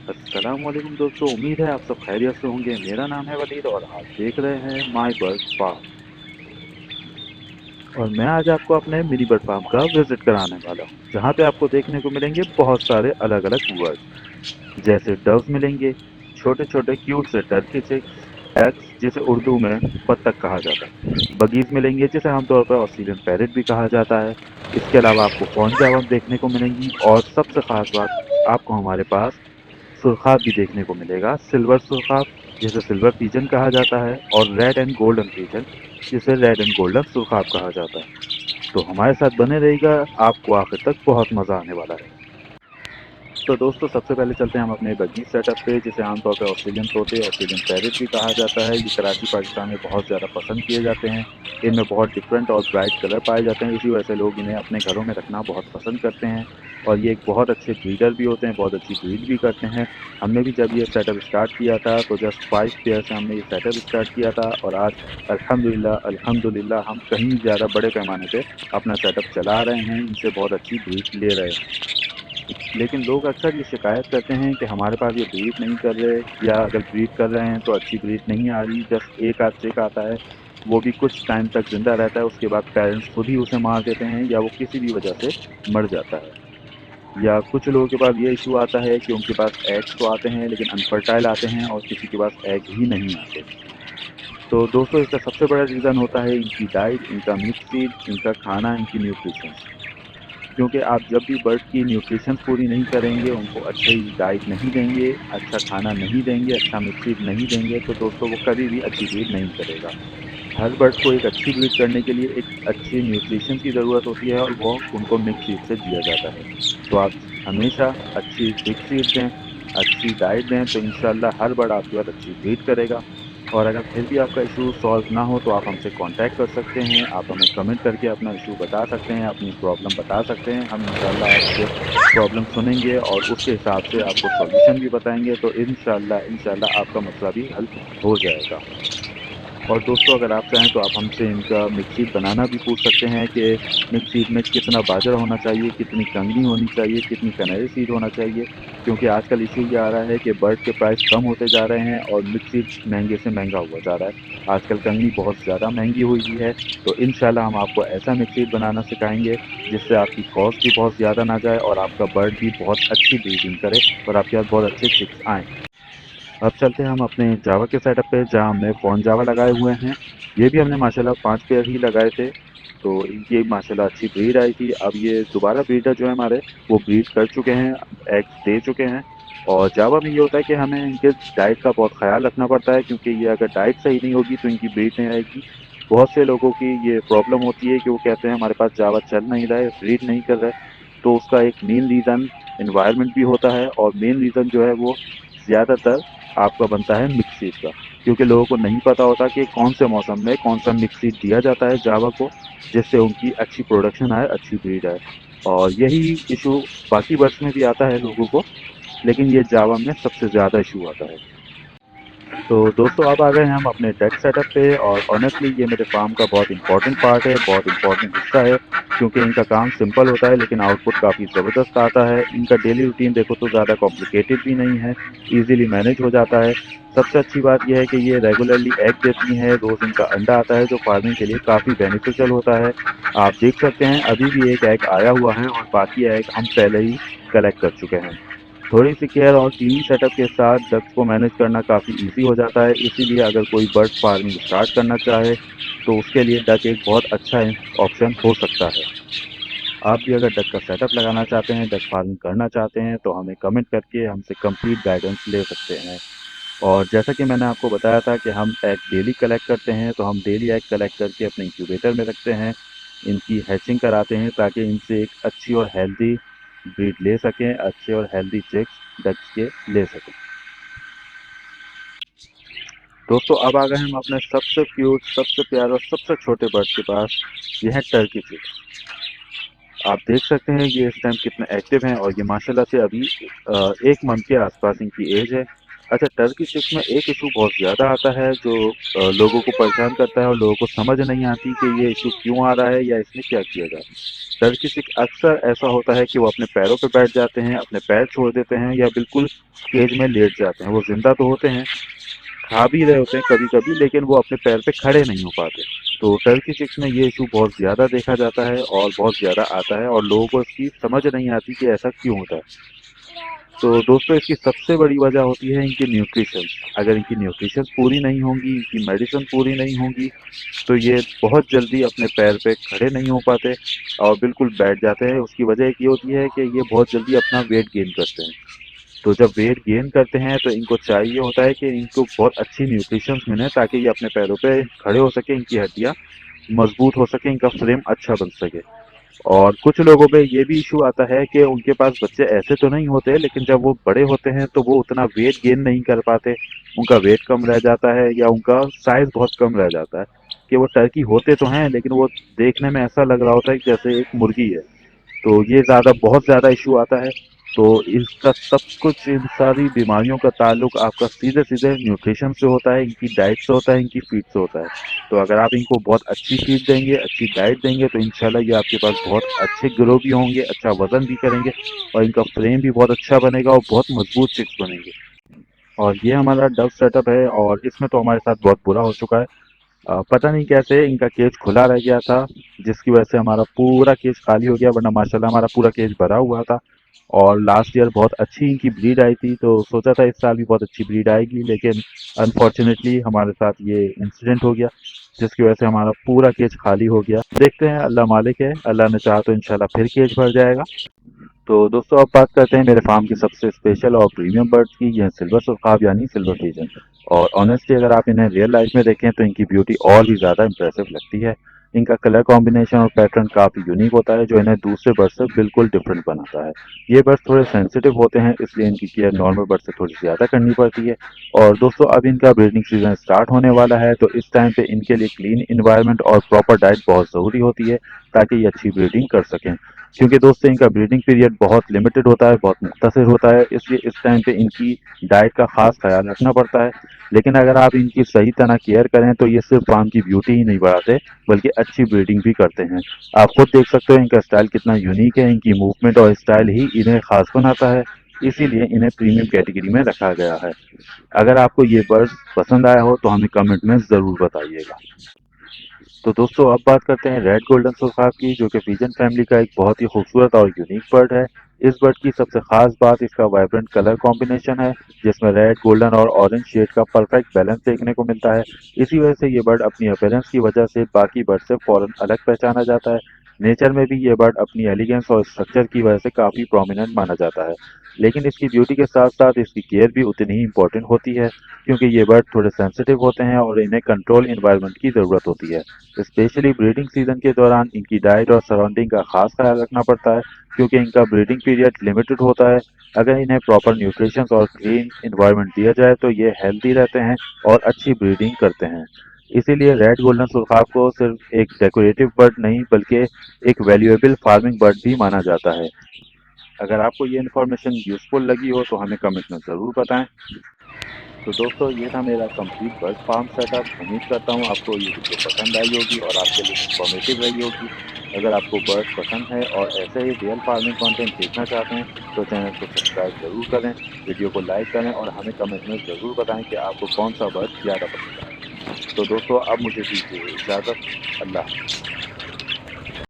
अस्सलाम वालेकुम दोस्तों, उम्मीद है आप सब खैरियत से होंगे। मेरा नाम है वलीद और आप देख रहे हैं माई बर्ड फार्म। और मैं आज आपको अपने मिनी बर्ड फार्म का विजिट कराने वाला हूँ, जहाँ पे आपको देखने को मिलेंगे बहुत सारे अलग अलग बर्ड्स, जैसे डव्स मिलेंगे, छोटे छोटे क्यूट से टर्की चिक्स, एक्स जिसे उर्दू में बत्तख कहा जाता है, बगीज मिलेंगे जिसे आमतौर पर ऑस्ट्रेलियन पैरेट भी कहा जाता है। इसके अलावा आपको फॉन जावा देखने को मिलेंगी और सबसे खास बात, आपको हमारे पास सुरखाब भी देखने को मिलेगा, सिल्वर सुरखाब जिसे सिल्वर पीजन कहा जाता है, और रेड एंड गोल्डन पीजन जिसे रेड एंड गोल्डन सुरखाब कहा जाता है। तो हमारे साथ बने रहिएगा, आपको आखिर तक बहुत मजा आने वाला है। तो दोस्तों, सबसे पहले चलते हैं हम अपने बगीच सेटअप पे, जिसे आमतौर पर ऑस्ट्रेलियन तोते, ऑस्ट्रेलियन पैरेट भी कहा जाता है। ये कराची पाकिस्तान में बहुत ज़्यादा पसंद किए जाते हैं। इनमें बहुत डिफरेंट और ब्राइट कलर पाए जाते हैं, इसी वजह से लोग इन्हें अपने घरों में रखना बहुत पसंद करते हैं। और ये एक बहुत अच्छे ब्रीडर भी होते हैं, बहुत अच्छी ब्रीड भी करते हैं। हमने भी जब ये सेटअप स्टार्ट किया था तो जस्ट 5 पेयर से हमने ये सेटअप स्टार्ट किया था, और आज अल्हम्दुलिल्लाह अल्हम्दुलिल्लाह हम कहीं ज़्यादा बड़े पैमाने पे अपना सेटअप चला रहे हैं, इनसे बहुत अच्छी ब्रीड ले रहे हैं। लेकिन लोग अक्सर ये शिकायत करते हैं कि हमारे पास ये ब्रीड नहीं कर रहे, या अगर ब्रीड कर रहे हैं तो अच्छी ब्रीड नहीं आ रही, जस्ट एक आध चिक आता है, वो भी कुछ टाइम तक जिंदा रहता है, उसके बाद पेरेंट्स खुद ही उसे मार देते हैं या वो किसी भी वजह से मर जाता है। या कुछ लोगों के पास ये इशू आता है कि उनके पास एग्स तो आते हैं लेकिन अनफर्टाइल आते हैं, और किसी के पास एग ही नहीं आते। तो दोस्तों, इसका सबसे बड़ा रीज़न होता है इनकी डाइट, इनका मिक्स फीड, इनका खाना, इनकी न्यूट्रिशन। क्योंकि आप जब भी बर्ड की न्यूट्रिशंस पूरी नहीं करेंगे, उनको अच्छी डाइट नहीं देंगे, अच्छा खाना नहीं देंगे, अच्छा मिक्स फीड नहीं देंगे, तो दोस्तों वो कभी भी अच्छी ब्रीड नहीं करेगा। हर बर्ड को एक अच्छी ब्रीड करने के लिए एक अच्छी न्यूट्रिशन की ज़रूरत होती है, और वो उनको मिक्स फीड से दिया जाता है। तो आप हमेशा अच्छी मिक्स फीड दें, अच्छी डाइट दें, तो इंशाल्लाह हर बर्ड आपके बाद अच्छी ब्रीड करेगा। और अगर फिर भी आपका इशू सॉल्व ना हो तो आप हमसे कांटेक्ट कर सकते हैं, आप हमें कमेंट करके अपना इशू बता सकते हैं, अपनी प्रॉब्लम बता सकते हैं। हम इंशाल्लाह आपके प्रॉब्लम सुनेंगे और उसके हिसाब से आपको सॉल्यूशन भी बताएंगे, तो इंशाल्लाह इंशाल्लाह आपका मसला भी हल हो जाएगा। और दोस्तों, अगर आप चाहें तो आप हमसे इनका मिक्स सीड बनाना भी पूछ सकते हैं कि मिक्स सीड में कितना बाजरा होना चाहिए, कितनी कंगनी होनी चाहिए, कितनी कनैल सीड होना चाहिए। क्योंकि आजकल इशू ये आ रहा है कि बर्ड के प्राइस कम होते जा रहे हैं और मिक्स सीड महंगे से महंगा हुआ जा रहा है। आजकल कंगनी बहुत ज़्यादा महंगी हुई भी है। तो इंशाल्लाह हम आपको ऐसा मिक्स सीड बनाना सिखाएंगे जिससे आपकी कॉस्ट भी बहुत ज़्यादा ना जाए और आपका बर्ड भी बहुत अच्छी ब्रीडिंग करे और आपके पास बहुत अच्छे चिक्स आएँ। अब चलते हैं हम अपने जावा के सेटअप पे, जहाँ हमने फ़ॉन जावा लगाए हुए हैं। ये भी हमने माशाल्लाह 5 पेयर ही लगाए थे, तो इनकी माशाल्लाह अच्छी ब्रीड आई थी। अब ये दोबारा ब्रीडर जो है हमारे, वो ब्रीड कर चुके हैं, एग्स दे चुके हैं। और जावा में ये होता है कि हमें इनके डाइट का बहुत ख़्याल रखना पड़ता है, क्योंकि ये अगर डाइट सही नहीं होगी तो इनकी ब्रीड नहीं आएगी। बहुत से लोगों की ये प्रॉब्लम होती है कि वो कहते हैं हमारे पास जावा चल नहीं रहा है, ब्रीड नहीं कर रहा है। तो उसका एक मेन रीज़न एनवायरनमेंट भी होता है, और मेन रीज़न जो है वो ज़्यादातर आपका बनता है मिक्स सीड का। क्योंकि लोगों को नहीं पता होता कि कौन से मौसम में कौन सा मिक्स सीड दिया जाता है जावा को, जिससे उनकी अच्छी प्रोडक्शन आए, अच्छी ब्रीड आए। और यही इशू बाकी बर्ड्स में भी आता है लोगों को, लेकिन ये जावा में सबसे ज़्यादा इशू आता है। तो दोस्तों, अब आ गए हैं हम अपने डेस्क सेटअप पे, और ऑनेस्टली ये मेरे फार्म का बहुत इंपॉर्टेंट पार्ट है, बहुत इंपॉर्टेंट हिस्सा है। क्योंकि इनका काम सिंपल होता है लेकिन आउटपुट काफ़ी ज़बरदस्त आता है। इनका डेली रूटीन देखो तो ज़्यादा कॉम्प्लिकेटेड भी नहीं है, इजीली मैनेज हो जाता है। सबसे अच्छी बात यह है कि ये रेगुलरली एग देती हैं, रोज़ इनका अंडा आता है जो फार्मिंग के लिए काफ़ी बेनिफिशियल होता है। आप देख सकते हैं अभी भी एक एग आया हुआ है, और बाकी एग हम पहले ही कलेक्ट कर चुके हैं। थोड़ी सी केयर और टीवी सेटअप के साथ डक्स को मैनेज करना काफ़ी इजी हो जाता है। इसीलिए अगर कोई बर्ड फार्मिंग स्टार्ट करना चाहे तो उसके लिए डक एक बहुत अच्छा ऑप्शन हो सकता है। आप भी अगर डक का सेटअप लगाना चाहते हैं, डक फार्मिंग करना चाहते हैं, तो हमें कमेंट करके हमसे कंप्लीट गाइडेंस ले सकते हैं। और जैसा कि मैंने आपको बताया था कि हम एग डेली कलेक्ट करते हैं, तो हम डेली एग कलेक्ट करके अपने इंक्यूबेटर में रखते हैं, इनकी हैचिंग कराते हैं ताकि इनसे एक अच्छी और हेल्दी ब्रीड ले सकें, अच्छे और हेल्दी चिक्स डक्स के ले सकें। दोस्तों, अब आ गए हम अपने सबसे क्यूट, सबसे प्यारे और सबसे छोटे बर्ड के पास। ये है टर्की चिक्स। आप देख सकते हैं ये इस टाइम कितने एक्टिव हैं, और ये माशाल्लाह से अभी 1 मंथ के आसपास इनकी एज है। अच्छा, टर्की चिक्स में एक इशू बहुत ज़्यादा आता है जो लोगों को परेशान करता है और लोगों को समझ नहीं आती कि ये इशू क्यों आ रहा है या इसमें क्या किया जाए। टर्की चिक अक्सर ऐसा होता है कि वो अपने पैरों पे बैठ जाते हैं, अपने पैर छोड़ देते हैं या बिल्कुल केज में लेट जाते हैं। वो ज़िंदा तो होते हैं, खा भी रहे होते हैं कभी-कभी, लेकिन वो अपने पैर पे खड़े नहीं हो पाते। तो टर्की चिक्स में ये इशू बहुत ज़्यादा देखा जाता है और बहुत ज़्यादा आता है और लोगों को इसकी समझ नहीं आती कि ऐसा क्यों होता है। तो दोस्तों, इसकी सबसे बड़ी वजह होती है इनकी न्यूट्रिशन। अगर इनकी न्यूट्रिशन पूरी नहीं होंगी, इनकी मेडिसिन पूरी नहीं होंगी, तो ये बहुत जल्दी अपने पैर पे खड़े नहीं हो पाते और बिल्कुल बैठ जाते हैं। उसकी वजह एक ये होती है कि ये बहुत जल्दी अपना वेट गेन करते हैं। तो जब वेट गेन करते हैं तो इनको चाहिए होता है कि इनको बहुत अच्छी न्यूट्रिशंस मिले ताकि ये अपने पैरों पे खड़े हो सके, इनकी हड्डियाँ मजबूत हो सके, इनका फ्रेम अच्छा बन सके। और कुछ लोगों में ये भी इशू आता है कि उनके पास बच्चे ऐसे तो नहीं होते, लेकिन जब वो बड़े होते हैं तो वो उतना वेट गेन नहीं कर पाते, उनका वेट कम रह जाता है या उनका साइज बहुत कम रह जाता है। कि वो टर्की होते तो हैं, लेकिन वो देखने में ऐसा लग रहा होता है कि जैसे एक मुर्गी है। तो ये बहुत ज़्यादा इशू आता है। तो इसका सब कुछ, इन सारी बीमारियों का ताल्लुक आपका सीधे-सीधे न्यूट्रिशन से होता है, इनकी डाइट से होता है, इनकी फीड से होता है। तो अगर आप इनको बहुत अच्छी फीड देंगे, अच्छी डाइट देंगे तो इंशाल्लाह ये आपके पास बहुत अच्छे ग्रो भी होंगे, अच्छा वज़न भी करेंगे और इनका फ्रेम भी बहुत अच्छा बनेगा और बहुत मज़बूत चिक्स बनेंगे। और ये हमारा डव सेटअप है और इसमें तो हमारे साथ बहुत बुरा हो चुका है। पता नहीं कैसे इनका केज खुला रह गया था, जिसकी वजह से हमारा पूरा केज खाली हो गया, वरना माशाल्लाह हमारा पूरा केज भरा हुआ था। और लास्ट ईयर बहुत अच्छी इनकी ब्रीड आई थी, तो सोचा था इस साल भी बहुत अच्छी ब्रीड आएगी, लेकिन अनफॉर्चुनेटली हमारे साथ ये इंसिडेंट हो गया, जिसकी वजह से हमारा पूरा केज खाली हो गया। देखते हैं, अल्लाह मालिक है, अल्लाह ने चाहा तो इंशाल्लाह फिर केज भर जाएगा। तो दोस्तों, अब बात करते हैं मेरे फार्म की सबसे स्पेशल और प्रीमियम बर्ड्स की। यह सिल्वर सुर्खाब यानी सिल्वर पिजन। और ऑनेस्टली अगर आप इन्हें रियल लाइफ में देखें तो इनकी ब्यूटी और भी ज़्यादा इंप्रेसिव लगती है। इनका कलर कॉम्बिनेशन और पैटर्न काफ़ी यूनिक होता है, जो इन्हें दूसरे बर्ड से बिल्कुल डिफरेंट बनाता है। ये बर्ड्स थोड़े सेंसिटिव होते हैं, इसलिए इनकी केयर नॉर्मल बर्ड से थोड़ी ज़्यादा करनी पड़ती है। और दोस्तों, अब इनका ब्रीडिंग सीजन स्टार्ट होने वाला है, तो इस टाइम पे इनके लिए क्लीन इन्वायरमेंट और प्रॉपर डाइट बहुत ज़रूरी होती है, ताकि ये अच्छी ब्रीडिंग कर सकें। क्योंकि दोस्तों, इनका ब्रीडिंग पीरियड बहुत लिमिटेड होता है, बहुत मुख्तसर होता है, इसलिए इस टाइम पे इनकी डाइट का खास ख्याल रखना पड़ता है। लेकिन अगर आप इनकी सही तरह केयर करें तो ये सिर्फ फार्म की ब्यूटी ही नहीं बढ़ाते, बल्कि अच्छी ब्रीडिंग भी करते हैं। आप खुद देख सकते हो इनका स्टाइल कितना यूनिक है, इनकी मूवमेंट और स्टाइल ही इन्हें खास बनाता है, इसीलिए इन्हें प्रीमियम कैटेगरी में रखा गया है। अगर आपको ये बर्ड्स पसंद आया हो तो हमें कमेंट में ज़रूर बताइएगा। तो दोस्तों, अब बात करते हैं रेड गोल्डन सुर्खाब की, जो कि पिजन फैमिली का एक बहुत ही खूबसूरत और यूनिक बर्ड है। इस बर्ड की सबसे खास बात इसका वाइब्रेंट कलर कॉम्बिनेशन है, जिसमें रेड, गोल्डन और ऑरेंज शेड का परफेक्ट बैलेंस देखने को मिलता है। इसी वजह से ये बर्ड अपनी अपीयरेंस की वजह से बाकी बर्ड से फौरन अलग पहचाना जाता है। नेचर में भी ये बर्ड अपनी एलिगेंस और स्ट्रक्चर की वजह से काफ़ी प्रोमिनेंट माना जाता है। लेकिन इसकी ब्यूटी के साथ साथ इसकी केयर भी उतनी ही इंपॉर्टेंट होती है, क्योंकि ये बर्ड थोड़े सेंसिटिव होते हैं और इन्हें कंट्रोल इन्वायरमेंट की ज़रूरत होती है। स्पेशली ब्रीडिंग सीजन के दौरान इनकी डाइट और सराउंडिंग का खास ख्याल रखना पड़ता है, क्योंकि इनका ब्रीडिंग पीरियड लिमिटेड होता है। अगर इन्हें प्रॉपर न्यूट्रिशन और क्लीन इन्वायरमेंट दिया जाए तो ये हेल्दी रहते हैं और अच्छी ब्रीडिंग करते हैं। इसीलिए रेड गोल्डन सुर्खाब को सिर्फ एक डेकोरेटिव बर्ड नहीं, बल्कि एक वैल्यूएबल फार्मिंग बर्ड भी माना जाता है। अगर आपको ये इन्फॉर्मेशन यूजफुल लगी हो तो हमें कमेंट में ज़रूर बताएं। तो दोस्तों, ये था मेरा कंप्लीट बर्ड फार्म सेटअप। उम्मीद करता हूँ आपको ये वीडियो पसंद आई होगी और आपके लिए इंफॉर्मेटिव रही होगी। अगर आपको बर्ड्स पसंद है और ऐसे ही रियल फार्मिंग कंटेंट देखना चाहते हैं तो चैनल को सब्सक्राइब ज़रूर करें, वीडियो को लाइक करें और हमें कमेंट में ज़रूर बताएं कि आपको कौन सा बर्ड ज़्यादा पसंद आया। तो दोस्तों, अब मुझे दीजिए इजाज़त। अल्लाह हाफ़िज़।